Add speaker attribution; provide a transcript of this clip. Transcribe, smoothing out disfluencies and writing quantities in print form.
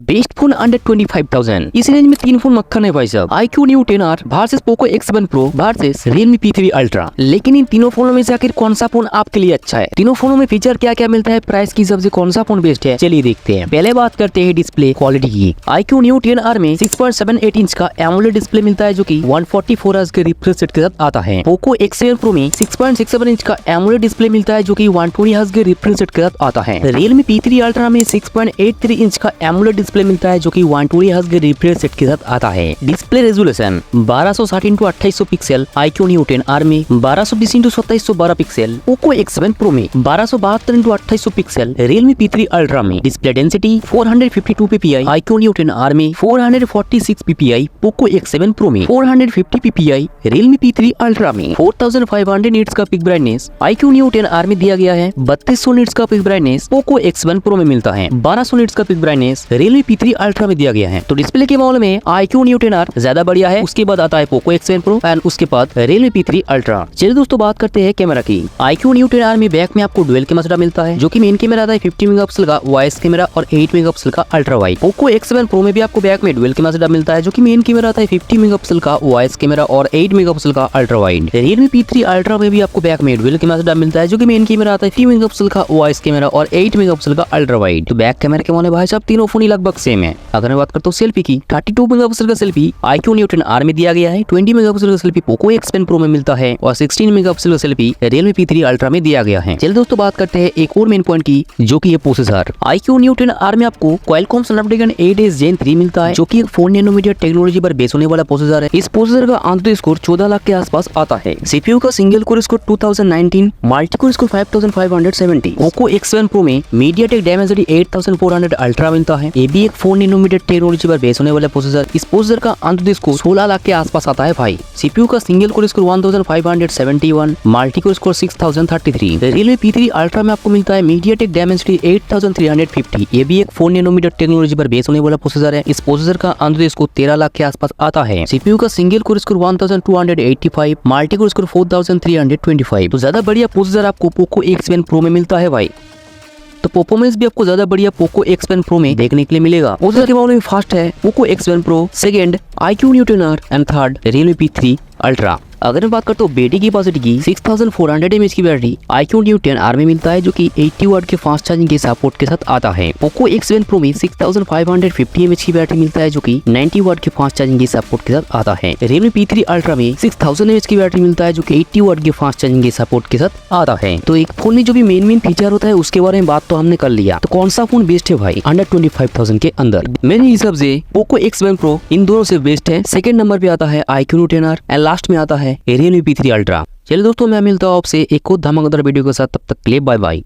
Speaker 1: Best phone under 25,000। इस range में तीन फोन मक्खन है भाई साहब। iQOO Neo 10R versus Poco X7 Pro versus Realme P3 Ultra। लेकिन इन तीनों फोनों में से आखिर कौन सा फोन आपके लिए अच्छा है? तीनों फोनों में फीचर क्या क्या मिलता है, प्राइस की हिसाब से कौन सा फोन बेस्ट है, चलिए देखते हैं। पहले बात करते हैं डिस्प्ले क्वालिटी की। iQOO Neo 10R में 6.78 इंच का एमोलेड डिस्प्ले मिलता है जो कि 144 हर्ट्ज के रिफ्रेश रेट के साथ आता है। पोको X7 Pro में 6.67 इंच का एमोलेड डिस्प्ले मिलता है जो कि 120 हर्ट्ज के रिफ्रेश रेट के साथ आता है। Realme P3 Ultra में 6.83 इंच का एमोलेड डिस्प्ले मिलता है जो कि 120 हर्ट्ज के रिफ्रेश रेट के साथ आता है। Display resolution 1260 × 2800 pixel iQOO Neo 10R में, 1220 × 2712 पिक्सल पोको X7 Pro में, 1272 × 2800 पिक्सल Realme P3 Ultra में। Display density 452 ppi iQOO Neo 10R में, 446 ppi पोको X7 Pro में, 450 ppi Realme P3 Ultra में। 4500 निट्स का pick brightness iQOO Neo 10R में दिया गया है। 3200 निट्स का pick brightness Poco X7 Pro में मिलता है। 1200 निट्स का pick brightness Realme P3 Ultra में दिया गया है। तो डिस्प्ले के मामले में iQOO Neo 10R ज्यादा बढ़िया है, उसके बाद आता है पोको X7 Pro एंड उसके बाद Realme P3 Ultra। चलिए दोस्तों बात करते हैं कैमरा की। iQOO Neo 10R में बैक में आपको डुअल कैमरा मिलता है जो कि मेन कैमरा आता है 50 मेगापिक्सल का वॉइस कैमरा और 8 मेगापिक्सल का ultra wide. Poco X7 Pro में भी आपको बैक में डुअल कैमरा मिलता है जो कि मेन कैमरा आता है 50 मेगापिक्सल का वॉइस कैमरा और 8 मेगापिक्सल का ultra wide. Realme P3 Ultra में भी आपको बैक में डुअल कैमरा मिलता है जो कि मेन कैमरा आता है 3 मेगापिक्सल का वॉइस कैमरा और 8 मेगापिक्सल का अल्ट्रा वाइड। तो बैक कैमरा के मामले भाई साहब तीनों फोन लगभग सेम है। अगर मैं बात करता हूँ सेल्फी की, 32 मेगापिक्सल का सेल्फी iQOO Neo 10R में दिया गया है, 20 मेगापिक्सल का सेल्फी पोको X7 Pro में मिलता है और 16 मेगापिक्सल का सेल्फी Realme P3 Ultra में दिया गया है। चलिए दोस्तों बात करते हैं एक और मेन पॉइंट की जो कि है प्रोसेसर। iQOO Neo 10R में आपको Qualcomm Snapdragon 8 Gen 3 मिलता है जो कि 4 नैनोमीटर टेक्नोलॉजी पर बेस होने वाला प्रोसेसर है। इस प्रोसेसर का आंतरिक स्कोर 14 लाख के आसपास आता है। सीपीयू का single core score 2019, multi core score 5570। Poco X7 Pro में MediaTek Dimensity 8400 Ultra मिलता है। ये भी एक 4 नैनोमीटर टेक्नोलॉजी पर बेस होने वाला प्रोसेसर। इस प्रोसेसर का आंतरिक स्कोर 16 लाख के आसपास आता है भाई। सीपीयू का single core score 1571, multi core score 6033। Realme P3 Ultra में आपको मिलता है MediaTek Dimensity 8350। ये भी एक 4 नैनोमीटर टेक्नोलॉजी पर बेस होने वाला प्रोसेसर है। इस प्रोसेसर का आंतरिक स्कोर 13 लाख के आसपास आता है। सीपीयू का single core score 1285, multi core score 4325। तो ज्यादा बढ़िया प्रोसेसर आपको पोको X7 Pro में मिलता है भाई। तो परफॉर्मेंस भी आपको ज्यादा बढ़िया पोको X7 Pro में देखने के लिए मिलेगा। प्रोसेसर के मामले में फर्स्ट है Poco X7 Pro, second iQOO Neo 10R and third Realme P3 Ultra। अगर मैं बात करता हूँ बैटरी कैपेसिटी की, 6400 mAh की बैटरी iQOO Neo 10R में मिलता है जो कि 80 वाट के फास्ट चार्जिंग के सपोर्ट के साथ आता है। पोको X7 Pro में 6550 mAh की बैटरी मिलता है जो कि 90 वाट के फास्ट चार्जिंग के सपोर्ट के साथ आता है। Realme P3 Ultra में 6000 mAh की बैटरी मिलता है जो कि 80 वाट के फास्ट चार्जिंग के सपोर्ट के साथ आता है। तो एक फोन में जो भी मेन फीचर होता है उसके बारे में बात तो हमने कर लिया। तो कौन सा फोन बेस्ट है भाई अंडर 25,000 के अंदर? मेरे हिसाब से पोको X7 Pro इन दोनों से बेस्ट है। सेकंड नंबर पे आता है iQOO Neo 10R and last में आता है Realme P3 Ultra। चलिए दोस्तों मैं मिलता हूँ आपसे एक और धमाकेदार वीडियो के साथ, तब तक के लिए बाय बाय।